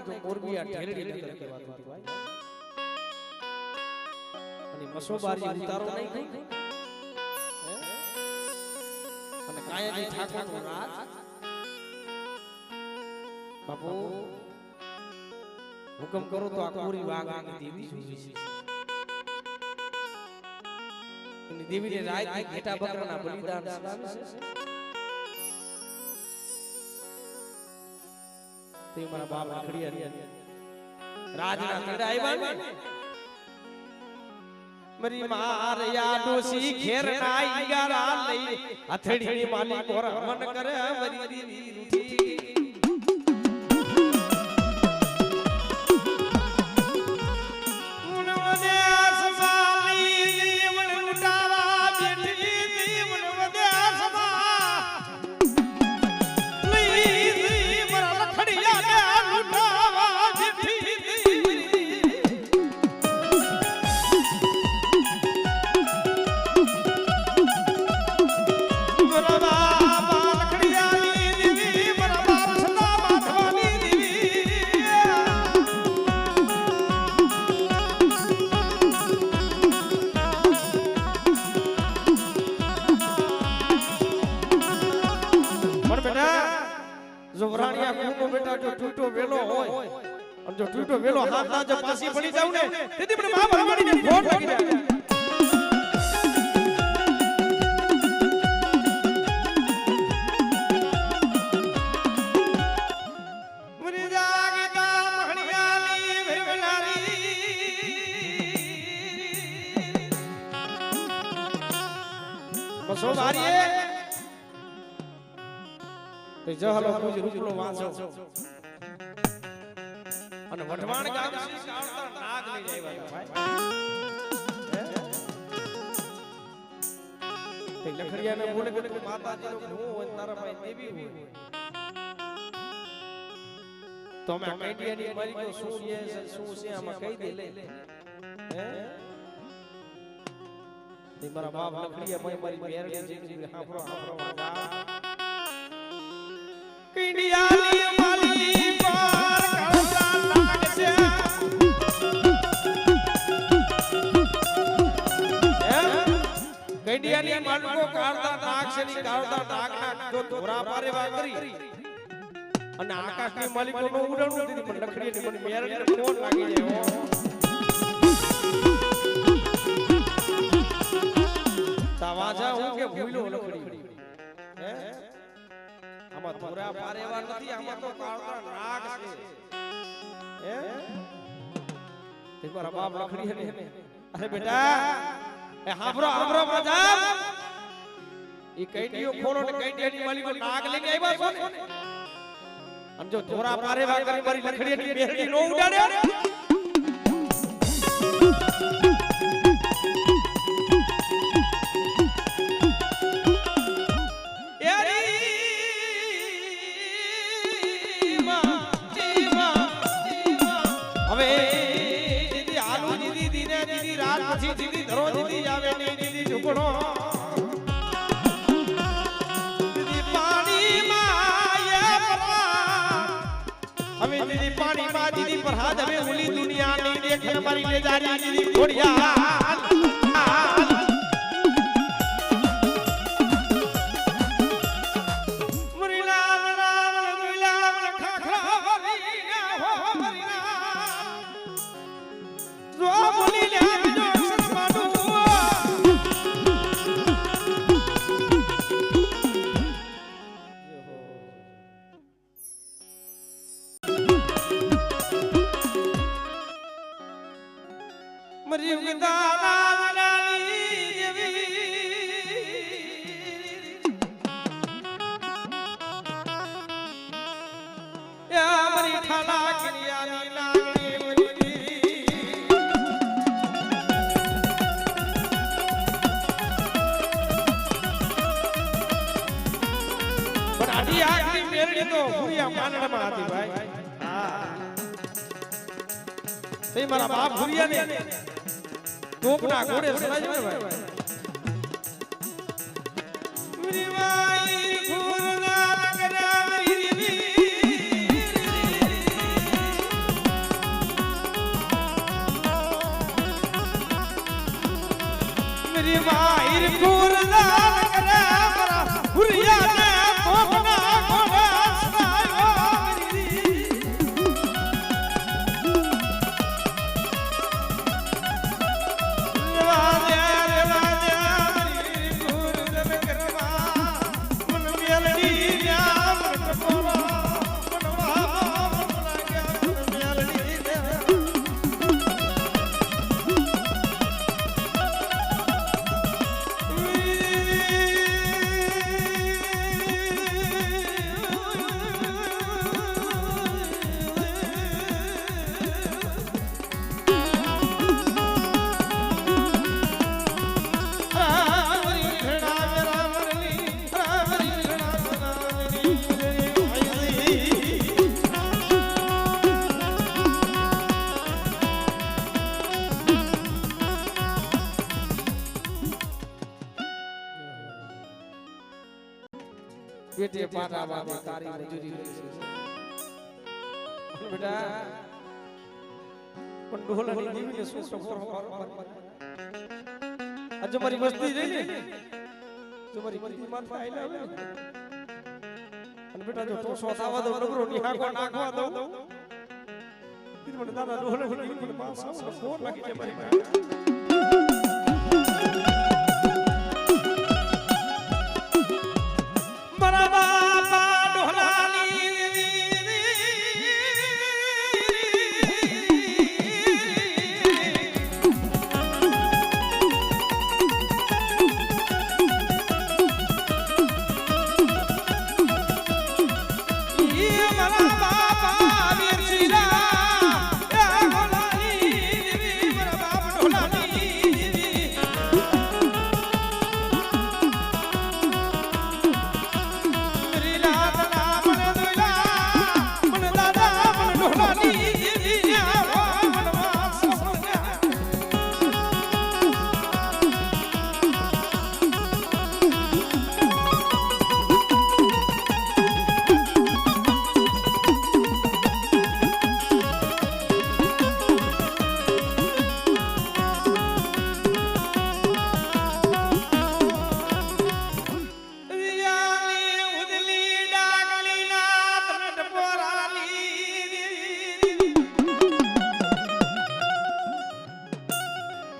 નાખ્યો મોરબી આ ઢેરડી નગર કહેવાતું હતું ભાઈ અને મસોબારી ઉતારો નાખ્યો અને કાયાજી ઠાકોરનો રાજ બાપુ હુકમ કરો તો આ કોરી વાઘની દેવી જોઈ છે એની દેવીને રાત ઘેટા બકરાના બલિદાન સદાવે છે તે મારા બાપ આખડિયા રાજના કડા આવ્યા ને મરી માર યા ડોસી ઘેર ના ઈગારા લઈ હથેળી માલી કોર હવન કરે મરી દેવી રૂઠી જોવરાણિયા કુનો બેટા જો ટૂટો વેલો હોય અને જો ટૂટો વેલો હાથના જો પાસી પડી જાવ ને તેથી મને બાપ હરવાડીને ફોન લાગી જાય મરી જાગી તા મહણિયાલી વેરવલારી બસો મારીએ જહલો પૂજ રૂપલો વાંચો અને વઢવાણ ગામ શ્રી કાળતા નાગ લઈ આવ્યા ભાઈ તે લખડિયાને બોલે કે માતાજીનો હું હોય તારા ભાઈ દેવી હોય તો અમે કઈડિયાની મારી ગયો શું છે આમાં કહી દે લે હે તે મારા બાપ લખડિયા ભાઈ મારી બેરડી જીવી હાફરો હાફરો વાગા કઈડિયાની માલી પર કાળા નાગ છે કઈડિયાની માલકો કાળા નાગ છે ની કાળા નાગના જો ધોરા પારે વાગરી અને આકાશની માલિકો નો ઉડાડું દીધી પણ લખડીને મને મેરડીને ફોન લાગી જાય તાવાજા હું કે ભૂલો લખડી હે આમાં ધોરા પારેવા નથી આમાં તો કાળા નાગ છે હે તે મારા બાપ લખડી હે ને અરે બેટા એ હાબરો હાબરો મજા ઈ કઈડિયો ખોલો ને કઈડિયાની માલિકો નાગ લઈને આવ્યા છો ને અને જો ધોરા પારેવા કરી મારી લખડીની બેરડી નો ઉડાડે દીદી ધરો દીદી આવે ને દીદી ઝુકડો દીદી પાણી માં હવે દીદી પાણી માં દીદી પ્રહાદ હવે ઉલી દુનિયા ની દેખ મારી લે જારી દીદી ઘોડિયા મારા બાપ ભુરિયા ને ટોપના ઘોડે સરાજો ને ભાઈ મેરી માઈ ફૂલના કરાવી मेरी माहिर पूरदा करे मरा हुरिया ने कोना कोना सदायो वादे रे वादे मेरी पूरदा करवा मन मेलडी न्याम कोरा मनवा मनवा गया मेलडी बेटे पाटा बाबा तारी मजूरी बेटा पण ढोलनी जीवी ने सु सफर आज जो मारी मस्ती रही ने जो मारी मस्ती मान आइला હવે અને બેટા જો તો સોતાવા દો નબરો નિહાકો નાખવા દો તીર મને દાદા ઢોલની જીવી ને માસ ફોર લાગી છે મારી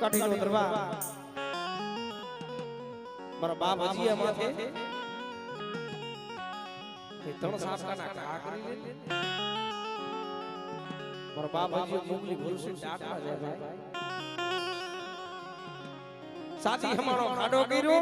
કાઠીનો દરબાર મારા બાપ હજી માથે એ ત્રણ સાસકાના ઘા કરી લે મારા બાપ હજી મુગલી ભૂલસી ડાટમાં જાય ભાઈ સાથી હમારો ખાડો કર્યો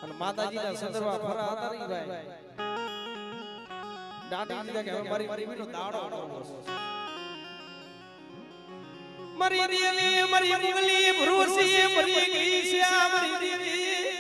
અને માતાજીના સંદર્ભા ફરા હતા નહીં ભાઈ ડાટી દીધા કે મારી મારી દાડો मरी रियली मरी मुगली भरोसी मरी गई श्याम रियली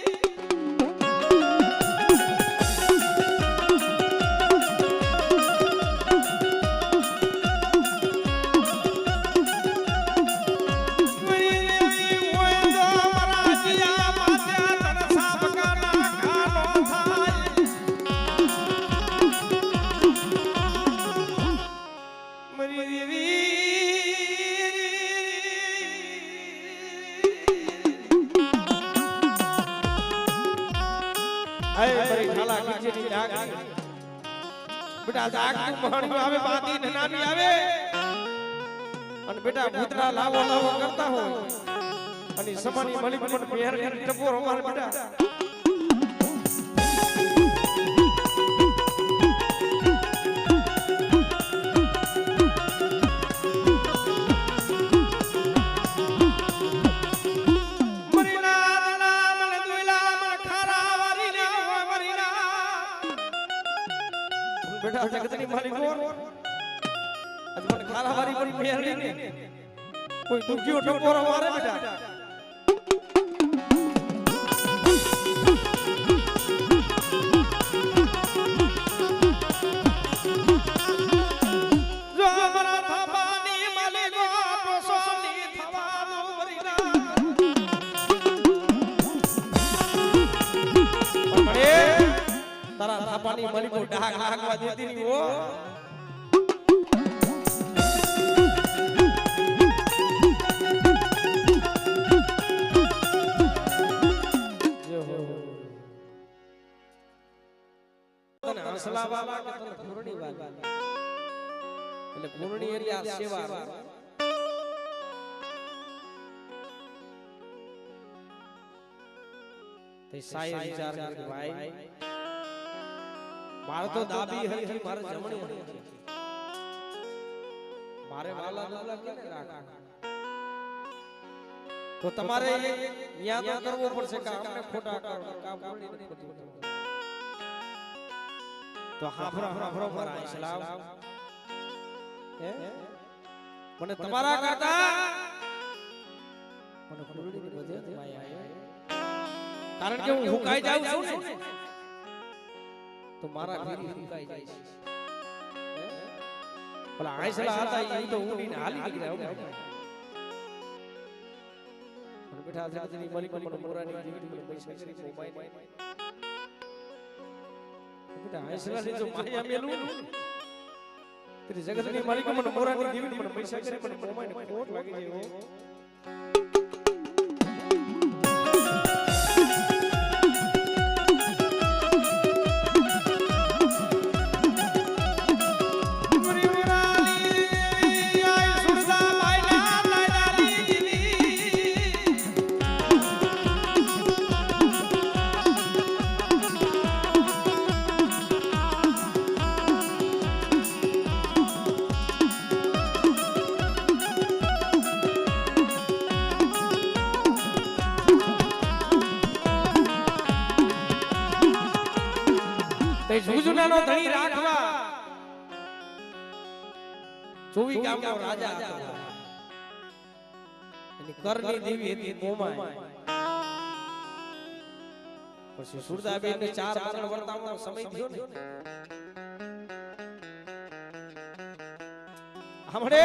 बेटा जाग तू महाणी आवे बाती ननानी आवे અને બેટા ભૂતરા લાવો લાવો કરતા હોય અને સમાની મલિક પણ પહેર કરી ટપોર અમાર બેટા बेटा जगतनी मालिक आज मन खाला वाली बड़ी मेहरनी ने कोई दुखियो टपोरा मारे बेटा जो हमारा थापानी मालिको तो सोनी थवानो मरीना बड़े तारा थापानी मालिको डाक लागवा देती नहीं वो હસલા વાલા કે તને પૂર્ણી વાલા એટલે પૂર્ણી એટલે આ સેવા તે સાય વિચાર કરે ભાઈ મારે તો દાબી હરખી મારે જમણી હરખી મારે વાલા દોલા કેને રાખા તો તમારે ન્યા તો કરવો પડશે કે આપણે ખોટા કામ પૂર્ણી નથી કરતું તો હાફરો મારા ઇસ્લામ હે મને તમારા કરતા મને પૂર્ણીની બધે માયા કારણ કે હું હુકાઈ જાઉં છું ને તો મારા ભીરી હુકાઈ જાય છે ભલા આઈસલા હતા એ તો ઉડીને હાલી નીકળ્યા મને બેઠા જગતની માલિક મને મોરાની જીવિત મને પૈસા કરી મોબાઈલ બેટા આઈસલા ને જો માયા મેલું તેરી જગતની માલિક મને મોરાની જીવિત મને પૈસા કરી મને મોબાઈલ ખોટ લાગી જાય જુજુનાનો ધણી રાખવા 24 ગામનો રાજા હતો એની કરની દેવી હતી મોમાય પછી સુરદાબેન ને 4 આગળ વર્તાવવાનો સમય થયો ને હમણે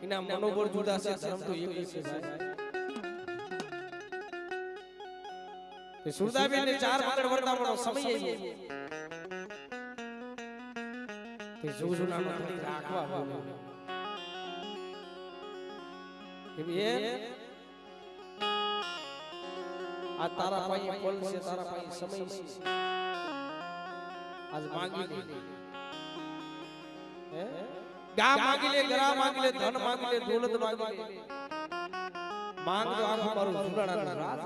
इना मनोबल जुदा से धर्म तो एक ही है ते सुरदाबेन ने 4 આગળ વર્તાવવાનો સમય આવ્યો તે જુજુનાનો ધણી રાખવા બોલ્યો કે બે આ તારા પાસે પલ છે તારા પાસે સમય છે આજ માંગી લે હે गाम मांगी ले गरा मांगी ले धन मांगी ले दौलत मांगी ले मांग तो आखो मारो जुड़ाना राज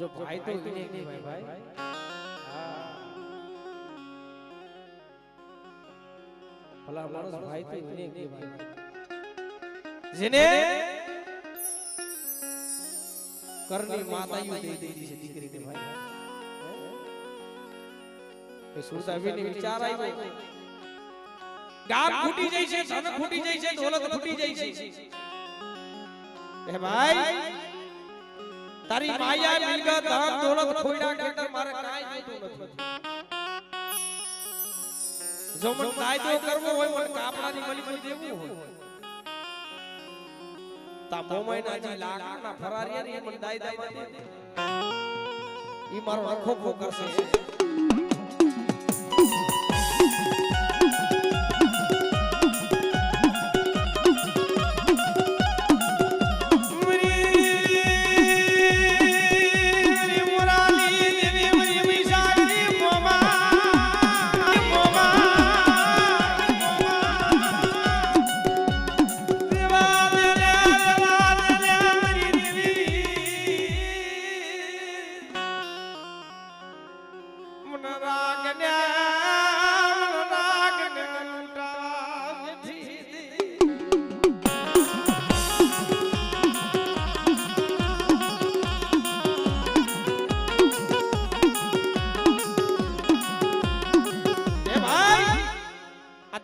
जो भाई तो इने नहीं भाई हां भला मानस भाई तो इने नहीं भाई जेने करनी मातायु दे दी છે દીકરીને ભાઈ એ સુરદાબેનને વિચાર આવ્યો ગામ ફૂટી જાય છે ધન ફૂટી જાય છે દોલત ફૂટી જાય છે એ ભાઈ તારી માયા મિલકત ધન દોલત ખોઈડા ખાતર મારે કાઈ જોતું નથી જો મન કાયદો કરવો હોય મને કાપડાની મલિક દેવું હોય તા મોમાઈના જે લાખના ફરારિયા ને મને દાયદામાં દે ઈ મારો આખો ખો કરશે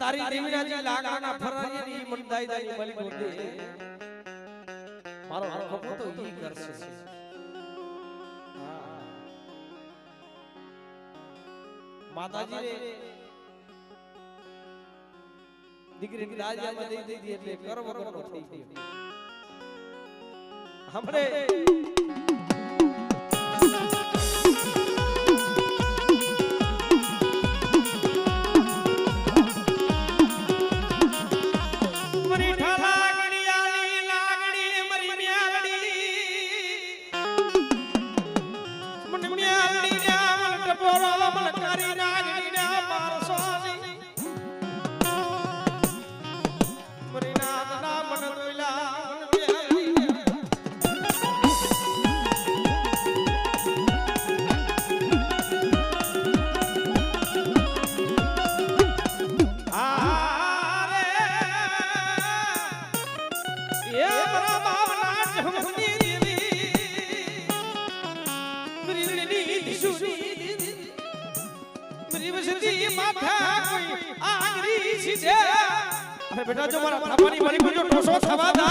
તારી દેવીના જે લાખના ફરારીની મંદાઈદાની મલિક હોતે મારો હરખો તો ઈ કરશે હા માતાજીને દીકરીની દાજામાં દઈ દીધી એટલે કરવરનો થઈ ગયો हमरे मरी ठाला गड़ियाली लागड़ी मरी म्यालड़ी मन म्यालड़ी ना मन टपोरा मन कारी नागड़ी ना पारसोनी मरी नाद ना मन दुला अरे बेटा जो मारा थापानी बड़ी को जो टोसो थवा दा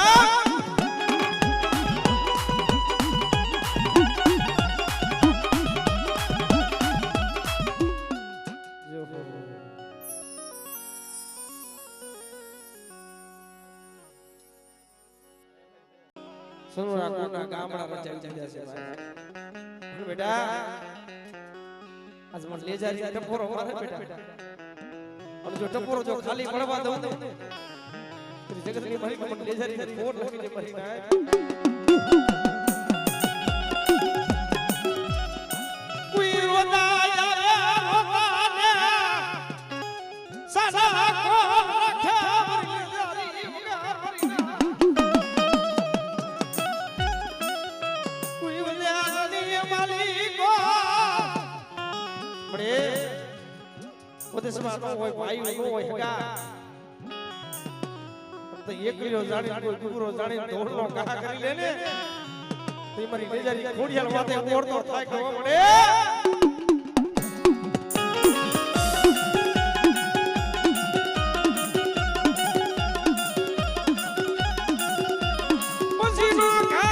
जो हो सुनो राखो ना गामड़ा रचाई दिया से भाई बेटा आज मन ले जा रही टपोरो मारे बेटा और जो टपोरो जो खाली पड़वा दो तेरी जगत की भरी को मन ले जा रही है फोन लगी जे भरी ना कोई रोदा या रोदा सादा को रखा भरी जारी उगार भरी कोई वजानी मालिक बड़े उदेश में नो होय भाई नो होय हगा तो एक किलो जानी कोई पूरो जानी ढोलनो कहा करी लेने तो मारी बेजारी खोड़ियाल वाते ओर तो थाय खवा मडे पसीनो खा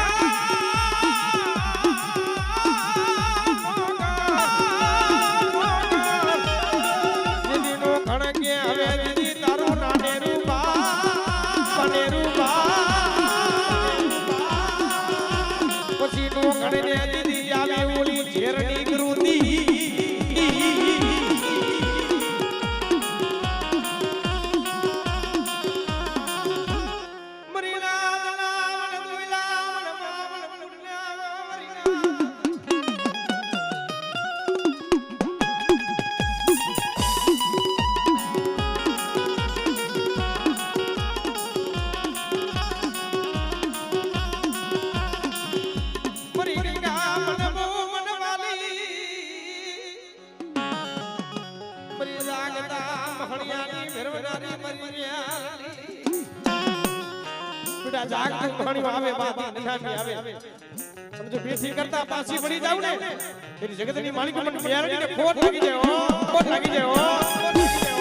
जाग कहानी आवे बात निशानी आवे समझो बेसी करता पासी पड़ी जाऊ ने तेरी जगत नी मालिक मन प्यारनी ने फोट लगी जाए फोट लगी जाए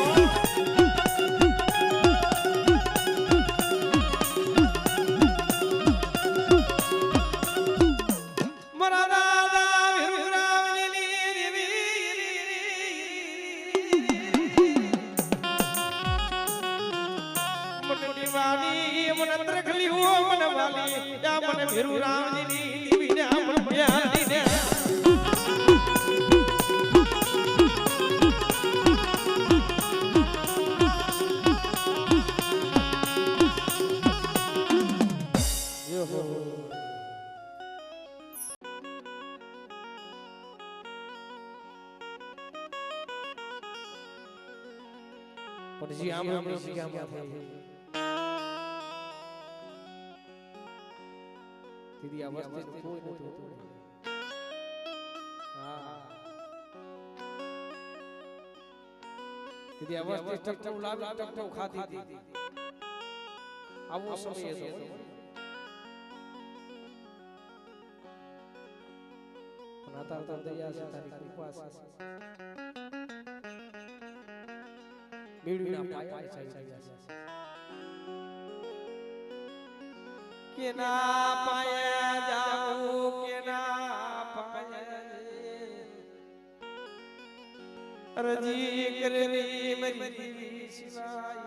वीरू राम जी नी बिना मन प्यारी ने यो हो और जी आम में जी आम दीदी अवस्थित कोई नहीं होता हां दीदी अवस्थित टकटक लावी टकटक खाती थी अब वो समय है नाता दया से तारी कृपा से बीड़ी ना पाया चाहिए के ना पाया जाऊ के ना पाया रजी करनी मरी सिवाय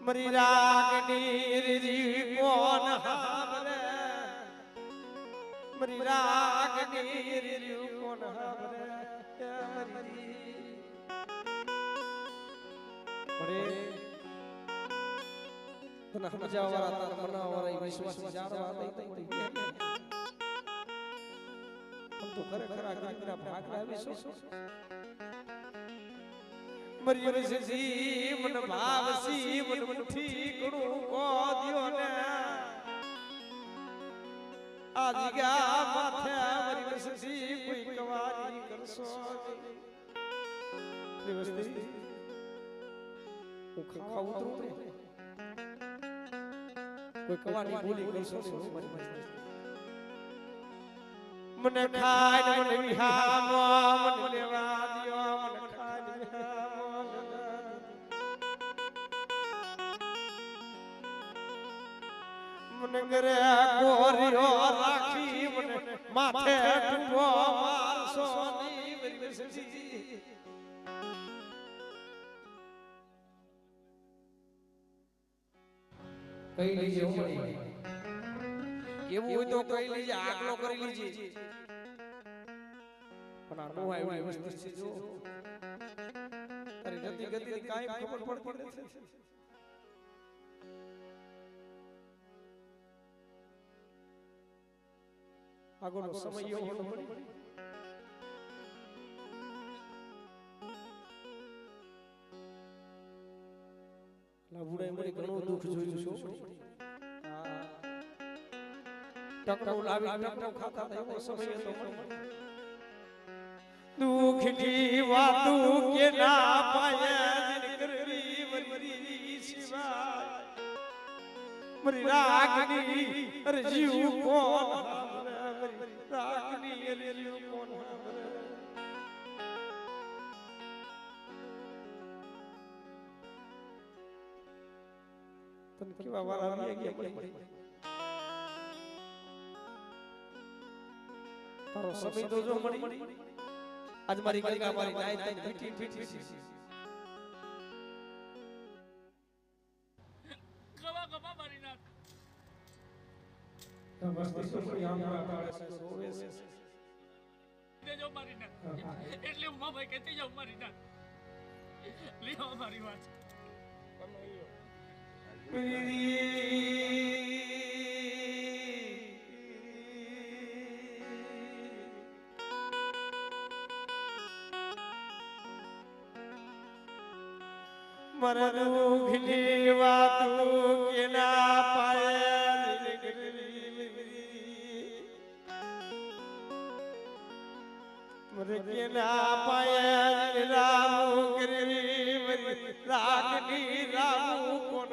મરી રાગની રી કોણ હાવરે મરી રાગની રી કોણ હાવરે મરી પડે તને સમજાવવા તાર મનાવવા વિશ્વાસ જાણવા દઈ પડી પણ તો ખરેખર આ ગીતના ભાગલા વિશ્વાસ મરી રસી મન ભાવસી મન મુઠી કણું કો દિયો ને આજ ગયા માથે મરી રસી કોઈ કવારી કરશો દેવસ્તી હું ખાવા ઉતરું ને કોઈ કવારી બોલી કરશો મને ખાય મને વિહામો મને લેવા દિયો મને ખાય વિહામો મને ઘરે ગોરીઓ રાખી મને માથે ટૂંકો મારશો ની મેરી બેસી કઈ લીજે ઉમરી કેવું હોય તો કઈ લીજે આગલો કરી લીજે પણ આ નો આવી વસ્તુ છે જો તારી ગતિ ગતિ કાઈ ખબર પડતી નથી આગળનો સમય એવો હોય લાબુડાએ મને ઘણું દુઃખ જોયું છું ટકરો લાવી ટકરો ખાતા એવો સમય હતો દુઃખની વાતું કે ના પાયા દિન કરવી વરી સિવાય મરી રાગની અરે જીવ કોણ રાગની અરે જીવ કોણ તને કેવા વાળા આવી ગયા તારો સમય તો જો મળી આજ મારી ગંગા મારી નાય તને પીઠી પીઠી ગવા ગવા મારી નાખ મસ્તી સુપડી આંગળા તાળે સોવે છે દેજો મારી નાખ એટલે હું ભાઈ કહેતી જાઉં મારી નાખ લીઓ મારી વાત મરનું ઘની વાતું કે ના પાયે મર કે ના પાયે રામુ કરવી રાગની રામુ કોણ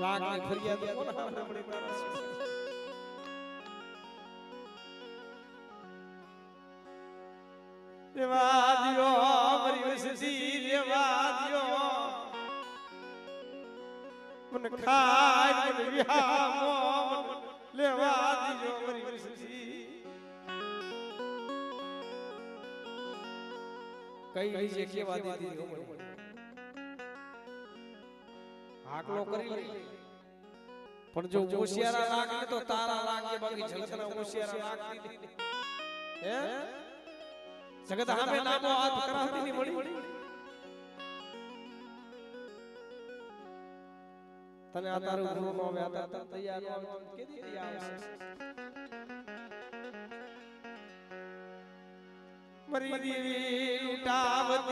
રાગની ફરિયાદ કોણ સાંભળે તારા દેવાદિયો મરી વસતી દેવાદિયો મન ખાય મન વિહામો લેવાદિયો મરી વસતી કઈ લીજે કેવા દીધી હાકલો કરી લે પણ જો હોશિયારા લાગે તો તારા લાગે બાકી જગતના હોશિયારા લાગતી હે જગત સામે નામો હાથ કરાવતી ની મળી તને આ તારું ગુરુ નો આવે આ તાર તૈયાર નો આવે કે દી આવશે મરી દી ઉટાવતી